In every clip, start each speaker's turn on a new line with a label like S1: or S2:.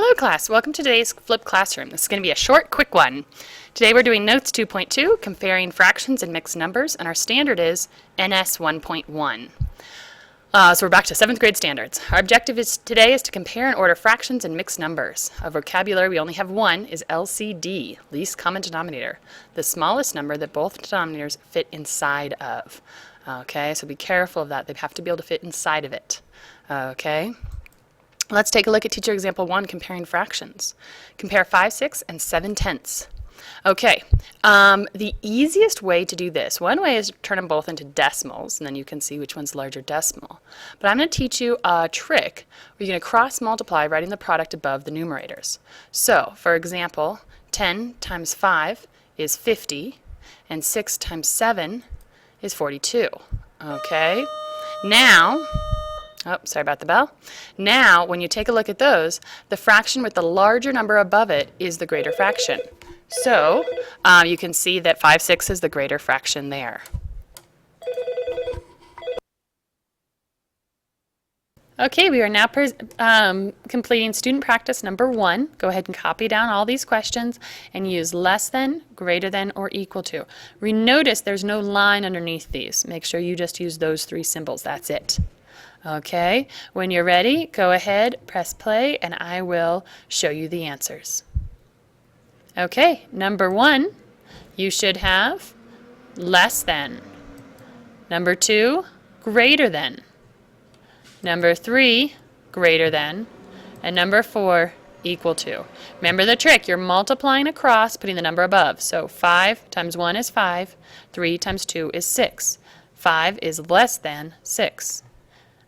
S1: Hello class, welcome to today's flipped classroom. This is going to be a short, quick one. Today we're doing Notes 2.2, comparing fractions and mixed numbers, and our standard is NS 1.1. So we're back to 7th grade standards. Our objective today is to compare and order fractions and mixed numbers. A vocabulary we only have one is LCD, least common denominator, the smallest number that both denominators fit inside of. Okay, so be careful of that. They have to be able to fit inside of it. Okay. Let's take a look at teacher example 1, comparing fractions. Compare 5/6 and 7/10. Okay, the easiest way to do this, one way is to turn them both into decimals, and then you can see which one's larger decimal. But I'm going to teach you a trick where you're going to cross multiply, writing the product above the numerators. So, for example, 10 times 5 is 50, and 6 times 7 is 42. Okay, now, oh, sorry about the bell. Now, when you take a look at those, the fraction with the larger number above it is the greater fraction. So, you can see that 5/6 is the greater fraction there. Okay, we are now completing student practice number 1. Go ahead and copy down all these questions and use less than, greater than, or equal to. Notice there's no line underneath these. Make sure you just use those 3 symbols. That's it. Okay, when you're ready, go ahead, press play, and I will show you the answers. Okay, number 1, you should have less than. Number 2, greater than. Number 3, greater than. And number 4, equal to. Remember the trick, you're multiplying across, putting the number above. So 5 times 1 is 5, 3 times 2 is 6. 5 is less than 6.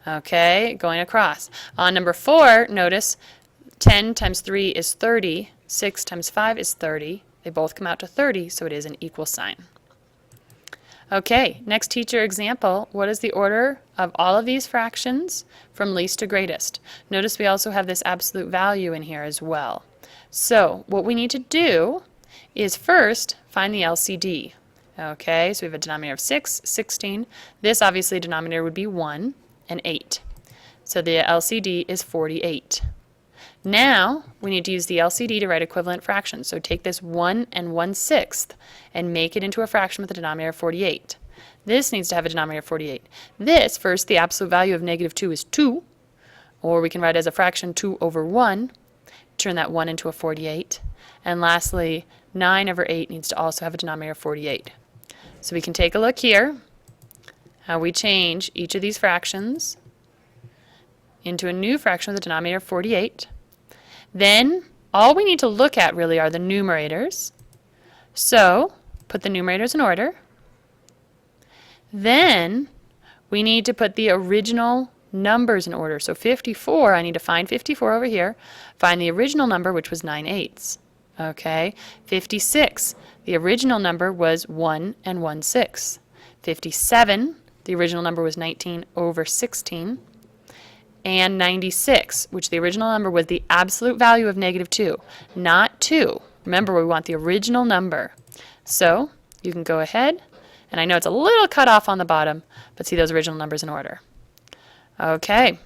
S1: Okay, going across. On number 4, notice 10 times 3 is 30, 6 times 5 is 30. They both come out to 30, so it is an equal sign. Okay, next teacher example, what is the order of all of these fractions from least to greatest? Notice we also have this absolute value in here as well. So what we need to do is first find the LCD. Okay, so we have a denominator of 6, 16. This obviously denominator would be 1. And 8. So the LCD is 48. Now we need to use the LCD to write equivalent fractions. So take this 1 and 1/6 and make it into a fraction with a denominator of 48. This needs to have a denominator of 48. This, first, the absolute value of -2 is 2, or we can write as a fraction 2 over 1, turn that 1 into a 48. And lastly, 9 over 8 needs to also have a denominator of 48. So we can take a look here how we change each of these fractions into a new fraction with a denominator of 48. Then all we need to look at really are the numerators. So put the numerators in order. Then we need to put the original numbers in order. So 54, I need to find 54 over here, find the original number, which was 9/8. Okay, 56, the original number was 1 and 1/6. 57, the original number was 19 over 16, and 96, which the original number was the absolute value of -2, not 2. Remember, we want the original number. So you can go ahead, and I know it's a little cut off on the bottom, but see those original numbers in order. Okay,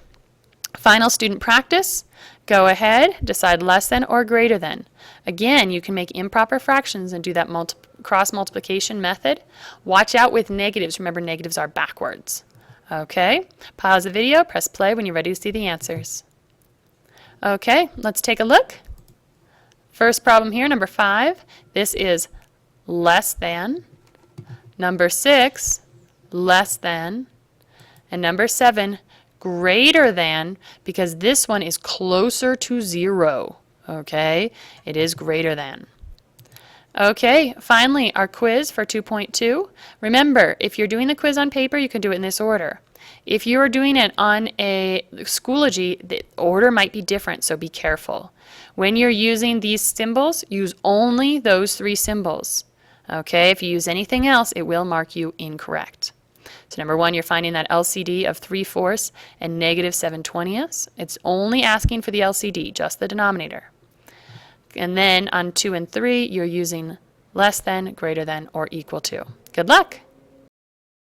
S1: final student practice. Go ahead, decide less than or greater than. Again, you can make improper fractions and do that cross multiplication method. Watch out with negatives. Remember, negatives are backwards. Okay, pause the video, press play when you're ready to see the answers. Okay, let's take a look. First problem here, number 5. This is less than. Number 6, less than. And number 7, greater than, because this one is closer to 0. Okay, it is greater than. Okay, finally, our quiz for 2.2. Remember, if you're doing the quiz on paper, you can do it in this order. If you are doing it on a Schoology, the order might be different, so be careful. When you're using these symbols, use only those 3 symbols. Okay, if you use anything else, it will mark you incorrect. So number 1, you're finding that LCD of 3/4 and -7/20. It's only asking for the LCD, just the denominator. And then on 2 and 3, you're using less than, greater than, or equal to. Good luck!